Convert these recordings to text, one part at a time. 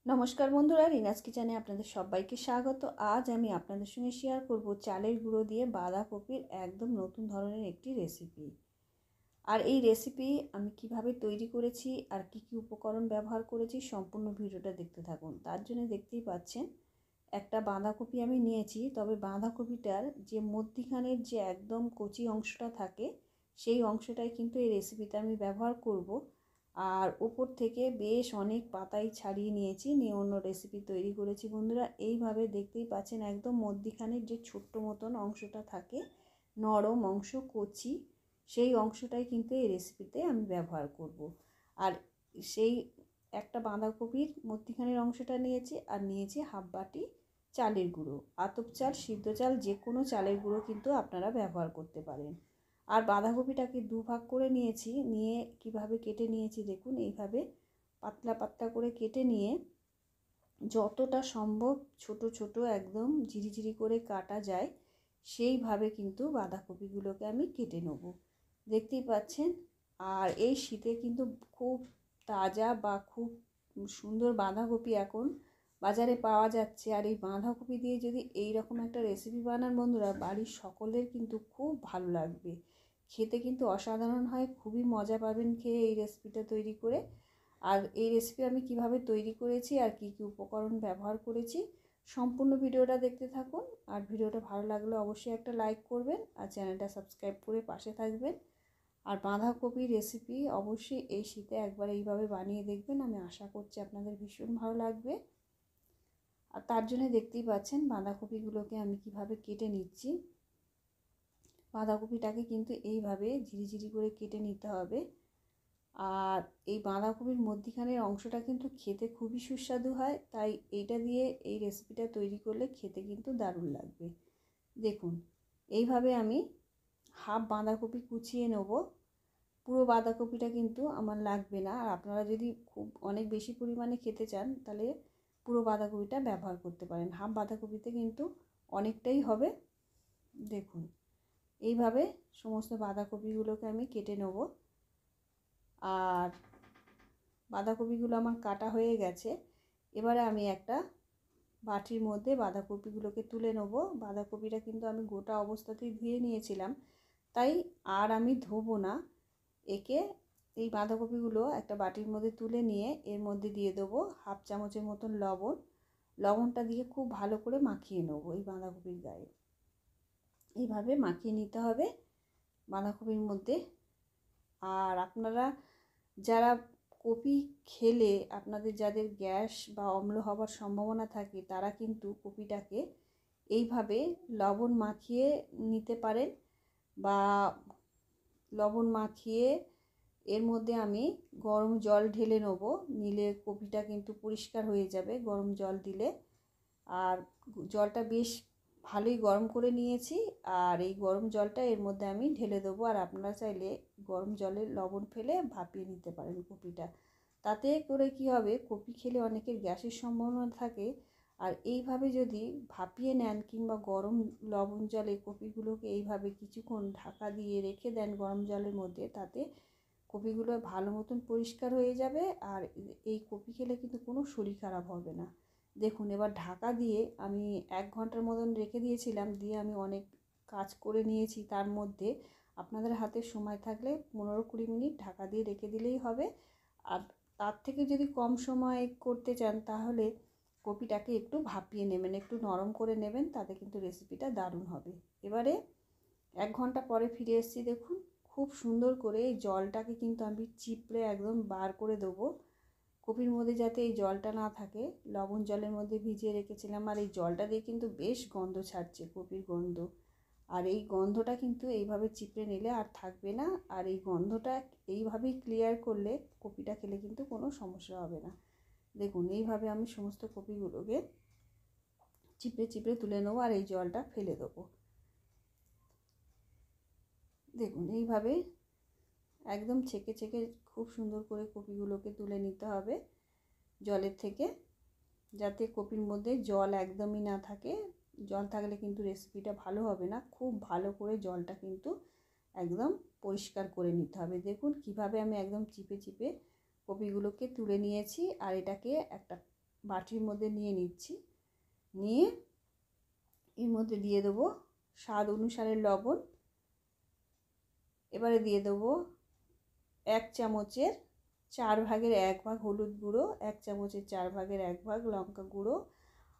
নমস্কার বন্ধুরা, রিনাস কিচেনে আপনাদের সবাইকে স্বাগত। আজ আমি আপনাদের সঙ্গে শেয়ার করব চালের গুঁড়ো দিয়ে বাঁধাকপির একদম নতুন ধরনের একটি রেসিপি। আর এই রেসিপি আমি কিভাবে তৈরি করেছি আর কি কি উপকরণ ব্যবহার করেছি সম্পূর্ণ ভিডিওটা দেখতে থাকুন। তার জন্য দেখতেই পাচ্ছেন একটা বাঁধাকপি আমি নিয়েছি, তবে বাঁধাকপিটার যে মধ্যিখানের যে একদম কচি অংশটা থাকে সেই অংশটাই কিন্তু এই রেসিপিতে আমি ব্যবহার করব। আর উপর থেকে বেশ অনেক পাতাই ছাড়িয়ে নিয়েছি, নিয়ে অন্য রেসিপি তৈরি করেছি বন্ধুরা। এইভাবে দেখতেই পাচ্ছেন একদম মধ্যিখানের যে ছোট্ট মতন অংশটা থাকে, নরম অংশ কচি, সেই অংশটাই কিন্তু এই রেসিপিতে আমি ব্যবহার করব। আর সেই একটা বাঁধাকপির মধ্যিখানের অংশটা নিয়েছি, আর নিয়েছি হাফ বাটি চালের গুঁড়ো। আতপ চাল, সিদ্ধ চাল, যে কোনো চালের গুঁড়ো কিন্তু আপনারা ব্যবহার করতে পারেন। আর বাঁধাকপিটাকে দুভাগ করে নিয়েছি, নিয়ে কিভাবে কেটে নিয়েছি দেখুন। এইভাবে পাতলা পাতলা করে কেটে নিয়ে যতটা সম্ভব ছোট ছোট একদম ঝিরিঝিরি করে কাটা যায় সেইভাবে কিন্তু বাঁধাকপিগুলোকে আমি কেটে নেব, দেখতেই পাচ্ছেন। আর এই শীতে কিন্তু খুব তাজা বা খুব সুন্দর বাঁধাকপি এখন বাজারে পাওয়া যাচ্ছে। আর এই বাঁধাকপি দিয়ে যদি এই রকম একটা রেসিপি বানান বন্ধুরা, বাড়ির সকলের কিন্তু খুব ভালো লাগবে, খেতে কিন্তু অসাধারণ হয়, খুবই মজা পাবেন খেয়ে এই রেসিপিটা তৈরি করে। আর এই রেসিপি আমি কিভাবে তৈরি করেছি আর কি কি উপকরণ ব্যবহার করেছি সম্পূর্ণ ভিডিওটা দেখতে থাকুন। আর ভিডিওটা ভালো লাগলে অবশ্যই একটা লাইক করবেন আর চ্যানেলটা সাবস্ক্রাইব করে পাশে থাকবেন। আর বাঁধাকপির রেসিপি অবশ্যই এই শীতে একবার এইভাবে বানিয়ে দেখবেন, আমি আশা করছি আপনাদের ভীষণ ভালো লাগবে। আর তার জন্য দেখতেই পাচ্ছেন বাঁধাকপিগুলোকে আমি কিভাবে কেটে নিচ্ছি। বাঁধাকপিটাকে কিন্তু এইভাবে ঝিরিঝিরি করে কেটে নিতে হবে। আর এই বাঁধাকপির মধ্যিখানের অংশটা কিন্তু খেতে খুবই সুস্বাদু হয়, তাই এইটা দিয়ে এই রেসিপিটা তৈরি করলে খেতে কিন্তু দারুণ লাগবে। দেখুন, এইভাবে আমি হাফ বাঁধাকপি কুচিয়ে নেব। পুরো বাঁধাকপিটা কিন্তু আমার লাগবে না, আর আপনারা যদি খুব অনেক বেশি পরিমাণে খেতে চান তাহলে পুরো বাঁধাকপিটা ব্যবহার করতে পারেন। হাফ বাঁধাকপিতে কিন্তু অনেকটাই হবে। দেখুন, এইভাবে সমস্ত বাঁধাকপিগুলোকে আমি কেটে নেব। আর বাঁধাকপিগুলো আমার কাটা হয়ে গেছে। এবারে আমি একটা বাটির মধ্যে বাঁধাকপিগুলোকে তুলে নেব। বাঁধাকপিটা কিন্তু আমি গোটা অবস্থাতেই ধুয়ে নিয়েছিলাম, তাই আর আমি ধোবো না। একে এই বাঁধাকপিগুলো একটা বাটির মধ্যে তুলে নিয়ে এর মধ্যে দিয়ে দেবো হাফ চামচের মতন লবণ। লবণটা দিয়ে খুব ভালো করে মাখিয়ে নেবো এই বাঁধাকপির গায়ে। এইভাবে মাখিয়ে নিতে হবে বাঁধাকপির মধ্যে। আর আপনারা যারা কপি খেলে আপনাদের যাদের গ্যাস বা অম্ল হওয়ার সম্ভাবনা থাকে, তারা কিন্তু কপিটাকে এইভাবে লবণ মাখিয়ে নিতে পারেন, বা লবণ মাখিয়ে এর মধ্যে আমি গরম জল ঢেলে নেবো, নিলে কপিটা কিন্তু পরিষ্কার হয়ে যাবে গরম জল দিলে। আর জলটা বেশ ভালোই গরম করে নিয়েছি, আর এই গরম জলটা এর মধ্যে আমি ঢেলে দেবো। আর আপনারা চাইলে গরম জলে লবণ ফেলে ভাপিয়ে নিতে পারেন কপিটা। তাতে করে কি হবে, কপি খেলে অনেকের গ্যাসের সম্ভাবনা থাকে, আর এইভাবে যদি ভাপিয়ে নেন কিংবা গরম লবণ জলে কপিগুলোকে এইভাবে কিছুক্ষণ ঢাকা দিয়ে রেখে দেন গরম জলের মধ্যে, তাতে কপিগুলো ভালো মতন পরিষ্কার হয়ে যাবে। আর এই কপি খেলে কিন্তু কোনো শরীর খারাপ হবে না। দেখুন, এবার ঢাকা দিয়ে আমি 1 ঘন্টার মতন রেখে দিয়েছিলাম, দিয়ে আমি অনেক কাজ করে নিয়েছি। তার মধ্যে আপনাদের হাতে সময় থাকলে 15-20 মিনিট ঢাকা দিয়ে রেখে দিলেই হবে। আর তার থেকে যদি কম সময় করতে চান তাহলে কপিটাকে একটু ভাপিয়ে নেবেন, একটু নরম করে নেবেন, তাতে কিন্তু রেসিপিটা দারুণ হবে। এবারে 1 ঘন্টা পরে ফিরে এসেছি। দেখুন, খুব সুন্দর করে এই জলটাকে কিন্তু আমি চিপড়ে একদম বার করে দেবো, কপির মধ্যে যাতে এই জলটা না থাকে। লবণ জলের মধ্যে ভিজিয়ে রেখেছিলাম, আর এই জলটা দিয়ে কিন্তু বেশ গন্ধ ছাড়ছে, কপির গন্ধ। আর এই গন্ধটা কিন্তু এইভাবে চিপড়ে নিলে আর থাকবে না। আর এই গন্ধটা এইভাবেই ক্লিয়ার করলে কপিটা খেলে কিন্তু কোনো সমস্যা হবে না। দেখুন, এইভাবে আমি সমস্ত কপিগুলোকে চিপড়ে চিপড়ে তুলে নেবো আর এই জলটা ফেলে দেবো। দেখুন, এইভাবে একদম ছেঁকে ছেঁকে খুব সুন্দর করে কপিগুলোকে তুলে নিতে হবে জলের থেকে, যাতে কপির মধ্যে জল একদমই না থাকে। জল থাকলে কিন্তু রেসিপিটা ভালো হবে না। খুব ভালো করে জলটা কিন্তু একদম পরিষ্কার করে নিতে হবে। দেখুন কিভাবে আমি একদম চিপে চিপে কপিগুলোকে তুলে নিয়েছি। আর এটাকে একটা বাটির মধ্যে নিয়ে নিচ্ছি। নিয়ে এর মধ্যে দিয়ে দেবো স্বাদ অনুসারে লবণ। এবারে দিয়ে দেবো 1 চামচের 4 ভাগের 1 ভাগ হলুদ গুঁড়ো, 1 চামচের 4 ভাগের 1 ভাগ লঙ্কা গুঁড়ো,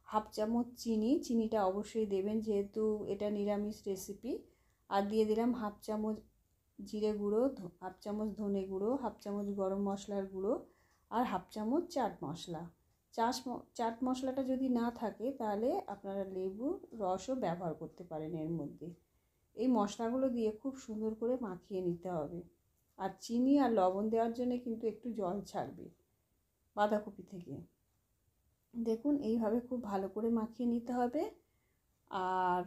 হাফ চামচ চিনি, চিনিটা অবশ্যই দেবেন যেহেতু এটা নিরামিষ রেসিপি। আর দিয়ে দিলাম হাফ চামচ জিরে গুঁড়ো, হাফ চামচ ধনে গুঁড়ো, হাফ চামচ গরম মশলার গুঁড়ো আর হাফ চামচ চাট মশলা। চাট মশলাটা যদি না থাকে তাহলে আপনারা লেবুর রসও ব্যবহার করতে পারেন এর মধ্যে। এই মশলাগুলো দিয়ে খুব সুন্দর করে মাখিয়ে নিতে হবে। আর চিনি আর লবণ দেওয়ার জন্য কিন্তু একটু জল ছাড়বে বাঁধাকপি থেকে। দেখুন এইভাবে খুব ভালো করে মাখিয়ে নিতে হবে। আর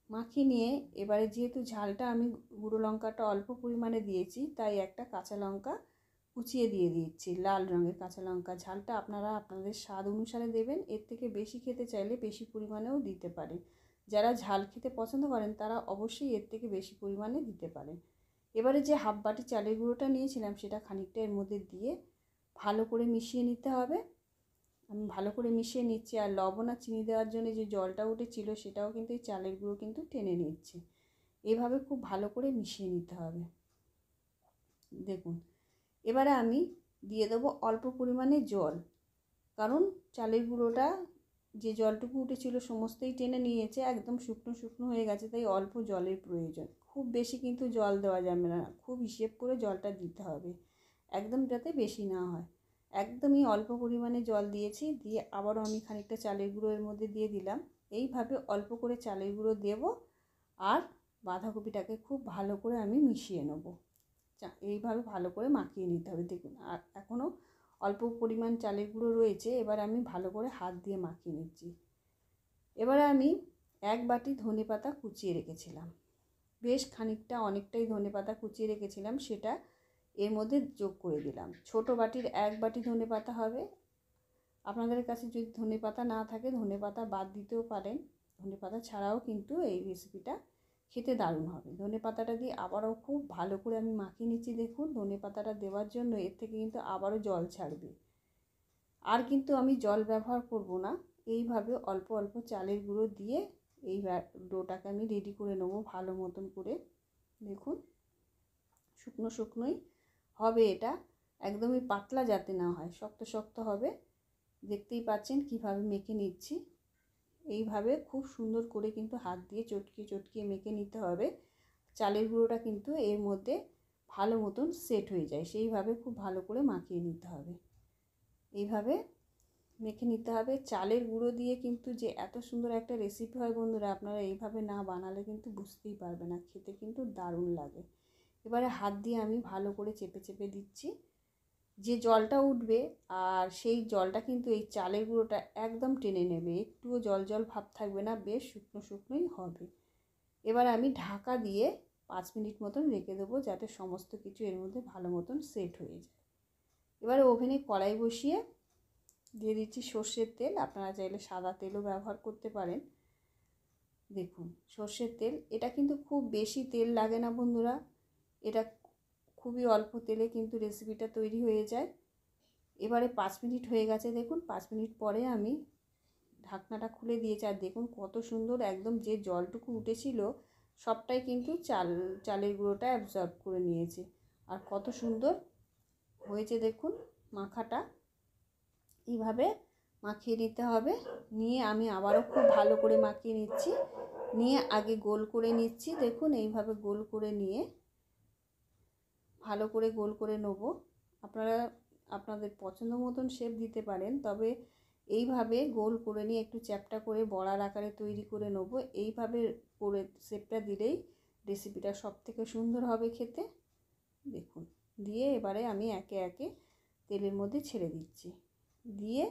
মাখিয়ে নিয়ে এবারে যেহেতু ঝালটা আমি গুঁড়ো লঙ্কাটা অল্প পরিমাণে দিয়েছি, তাই একটা কাঁচা লঙ্কা কুচিয়ে দিয়ে দিচ্ছি, লাল রঙের কাঁচা লঙ্কা। ঝালটা আপনারা আপনাদের স্বাদ অনুসারে দেবেন, এর থেকে বেশি খেতে চাইলে বেশি পরিমাণেও দিতে পারেন। যারা ঝাল খেতে পছন্দ করেন তারা অবশ্যই এর থেকে বেশি পরিমাণে দিতে পারেন। এবারে যে হাফ বাটি চালের গুঁড়োটা নিয়েছিলাম সেটা খানিকটা এর মধ্যে দিয়ে ভালো করে মিশিয়ে নিতে হবে। আমি ভালো করে মিশিয়ে নিচ্ছি। আর লবণ আর চিনি দেওয়ার জন্য যে জলটা উঠেছিল সেটাও কিন্তু এই চালের গুঁড়ো কিন্তু টেনে নিচ্ছে। এভাবে খুব ভালো করে মিশিয়ে নিতে হবে। দেখুন এবারে আমি দিয়ে দেবো অল্প পরিমাণে জল, কারণ চালের গুঁড়োটা যে জলটুকু উঠেছিল সমস্তই টেনে নিয়েছে, একদম শুকনো শুকনো হয়ে গেছে, তাই অল্প জলের প্রয়োজন। খুব বেশি কিন্তু জল দেওয়া যাবে না, খুব হিসেব করে জলটা দিতে হবে, একদম যাতে বেশি না হয়। একদমই অল্প পরিমাণে জল দিয়েছি, দিয়ে আবারও আমি খানিকটা চালের গুঁড়ো এর মধ্যে দিয়ে দিলাম। এইভাবে অল্প করে চালের গুঁড়ো দেব আর বাঁধাকপিটাকে খুব ভালো করে আমি মিশিয়ে নেব। এইভাবে ভালো করে মাখিয়ে নিতে হবে। দেখুন আর এখনও অল্প পরিমাণ চালের গুঁড়ো রয়েছে, এবার আমি ভালো করে হাত দিয়ে মাখিয়ে নিচ্ছি। এবারে আমি 1 বাটি ধনেপাতা কুচিয়ে রেখেছিলাম, বেশ খানিকটা অনেকটাই ধনেপাতা কুচিয়ে রেখেছিলাম, সেটা এর মধ্যে যোগ করে দিলাম। ছোট বাটির 1 বাটি ধনেপাতা হবে। আপনাদের কাছে যদি ধনেপাতা না থাকে ধনেপাতা বাদ দিতেও পারেন, ধনেপাতা ছাড়াও কিন্তু এই রেসিপিটা খেতে দারুণ হবে। ধনেপাতাটা দিয়ে আবারও খুব ভালো করে আমি মাখিয়ে নিচ্ছি। দেখুন ধনেপাতাটা দেওয়ার জন্য এর থেকে কিন্তু আবারও জল ছাড়বে, আর কিন্তু আমি জল ব্যবহার করব না। এইভাবে অল্প অল্প চালের গুঁড়ো দিয়ে এই ডোটাকে আমি রেডি করে নেবো ভালো মতন করে। দেখুন শুকনো শুকনোই হবে এটা, একদমই পাতলা যাতে না হয়, শক্ত শক্ত হবে। দেখতেই পাচ্ছেন কিভাবে মেখে নিচ্ছি। এইভাবে খুব সুন্দর করে কিন্তু হাত দিয়ে চটকিয়ে চটকিয়ে মেখে নিতে হবে। চালের গুঁড়োটা কিন্তু এর মধ্যে ভালো মতন সেট হয়ে যায়, সেইভাবে খুব ভালো করে মাখিয়ে নিতে হবে। এইভাবে মেখে নিতে হবে। চালের গুঁড়ো দিয়ে কিন্তু যে এত সুন্দর একটা রেসিপি হয় বন্ধুরা, আপনারা এইভাবে না বানালে কিন্তু বুঝতেই পারবে না, খেতে কিন্তু দারুণ লাগে। এবারে হাত দিয়ে আমি ভালো করে চেপে চেপে দিচ্ছি। যে জলটা উঠবে আর সেই জলটা কিন্তু এই চালের গুঁড়োটা একদম টেনে নেবে, একটুও জল জল ভাব থাকবে না, বেশ শুকনো শুকনোই হবে। এবার আমি ঢাকা দিয়ে 5 মিনিট মতন রেখে দেবো, যাতে সমস্ত কিছু এর মধ্যে ভালো মতন সেট হয়ে যায়। এবারে ওভেনে কড়াই বসিয়ে দিয়ে দিচ্ছি সর্ষের তেল, আপনারা চাইলে সাদা তেলও ব্যবহার করতে পারেন। দেখুন সর্ষের তেল, এটা কিন্তু খুব বেশি তেল লাগে না বন্ধুরা, এটা খুবই অল্প তেলে কিন্তু রেসিপিটা তৈরি হয়ে যায়। এবারে 5 মিনিট হয়ে গেছে, দেখুন 5 মিনিট পরে আমি ঢাকনাটা খুলে দিয়েছি। আর দেখুন কত সুন্দর একদম যে জলটুকু উঠেছিল সবটাই কিন্তু চালের গুঁড়োটা অ্যাবজর্ব করে নিয়েছে। আর কত সুন্দর হয়েছে দেখুন মাখাটা। এইভাবে মাখিয়ে নিতে হবে। নিয়ে আমি আবারও খুব ভালো করে মাখিয়ে নিচ্ছি। নিয়ে আগে গোল করে নিচ্ছি। দেখুন এইভাবে গোল করে নিয়ে ভালো করে গোল করে নেব। আপনারা আপনাদের পছন্দ মতন শেপ দিতে পারেন, তবে এইভাবে গোল করে নিয়ে একটু চ্যাপ্টা করে বড়ার আকারে তৈরি করে নেব। এইভাবে করে শেপটা দিলেই রেসিপিটা সবথেকে সুন্দর হবে খেতে। দেখুন দিয়ে এবারে আমি একে একে তেলের মধ্যে ছেড়ে দিচ্ছি। দিয়ে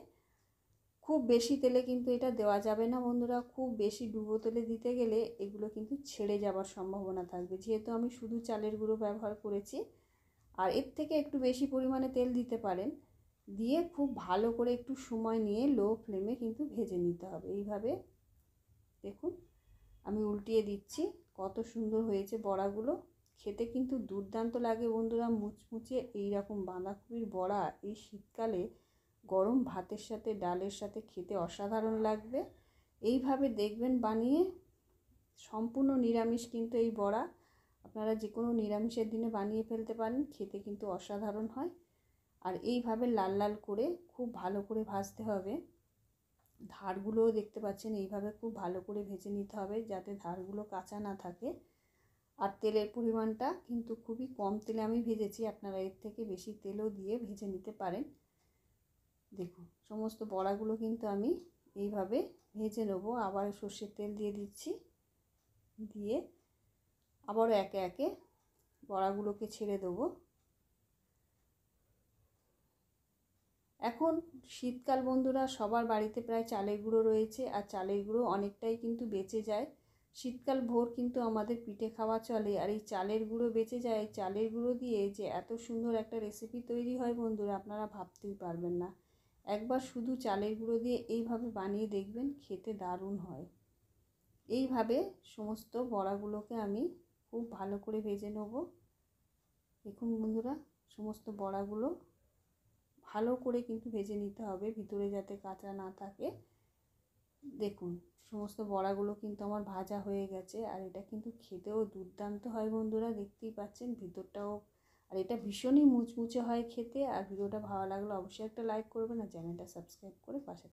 খুব বেশি তেলে কিন্তু এটা দেওয়া যাবে না বন্ধুরা, খুব বেশি ডুবো তেলে দিতে গেলে এগুলো কিন্তু ছেড়ে যাওয়ার সম্ভাবনা থাকবে, যেহেতু আমি শুধু চালের গুঁড়ো ব্যবহার করেছি। আর এর থেকে একটু বেশি পরিমাণে তেল দিতে পারেন। দিয়ে খুব ভালো করে একটু সময় নিয়ে লো ফ্লেমে কিন্তু ভেজে নিতে হবে। এইভাবে দেখুন আমি উল্টিয়ে দিচ্ছি, কত সুন্দর হয়েছে বড়াগুলো, খেতে কিন্তু দুর্দান্ত লাগে বন্ধুরা, মুচমুচে এইরকম বাঁধাকপির বড়া এই শীতকালে গরম ভাতের সাথে ডালের সাথে খেতে অসাধারণ লাগবে। এইভাবে দেখবেন বানিয়ে। সম্পূর্ণ নিরামিষ কিন্তু এই বড়া, আপনারা যে কোনো নিরামিষের দিনে বানিয়ে ফেলতে পারেন, খেতে কিন্তু অসাধারণ হয়। আর এইভাবে লাল লাল করে খুব ভালো করে ভাজতে হবে। ধারগুলোও দেখতে পাচ্ছেন এইভাবে খুব ভালো করে ভেজে নিতে হবে যাতে ধারগুলো কাঁচা না থাকে। আর তেলের পরিমাণটা কিন্তু খুবই কম তেলে আমি ভেজেছি, আপনারা এর থেকে বেশি তেলও দিয়ে ভেজে নিতে পারেন। দেখুন সমস্ত বড়াগুলো কিন্তু আমি এইভাবে ভেজে নেব। আবার সর্ষের তেল দিয়ে দিচ্ছি, দিয়ে আবারও একে একে বড়াগুলোকে ছেড়ে দেবো। এখন শীতকাল বন্ধুরা, সবার বাড়িতে প্রায় চালের গুঁড়ো রয়েছে, আর চালের গুঁড়ো অনেকটাই কিন্তু বেঁচে যায়। শীতকাল ভোর কিন্তু আমাদের পিঠে খাওয়া চলে, আর এই চালের গুঁড়ো বেঁচে যায়। এই চালের গুঁড়ো দিয়ে যে এত সুন্দর একটা রেসিপি তৈরি হয় বন্ধুরা, আপনারা ভাবতেই পারবেন না। একবার শুধু চালের গুঁড়ো দিয়ে এইভাবে বানিয়ে দেখবেন, খেতে দারুণ হয়। এইভাবে সমস্ত বড়াগুলোকে আমি খুব ভালো করে ভেজে নেব। দেখুন বন্ধুরা, সমস্ত বড়াগুলো ভালো করে কিন্তু ভেজে নিতে হবে, ভিতরে যাতে কাঁচা না থাকে। দেখুন সমস্ত বড়াগুলো কিন্তু আমার ভাজা হয়ে গেছে, আর এটা কিন্তু খেতেও দুর্দান্ত হয় বন্ধুরা, দেখতেই পাচ্ছেন ভিতরটাও। আর এটা ভীষণই মুচমুচে হয় খেতে। আর ভিডিওটা ভালো লাগলে অবশ্যই একটা লাইক করবেন, আর চ্যানেলটা সাবস্ক্রাইব করে পাশে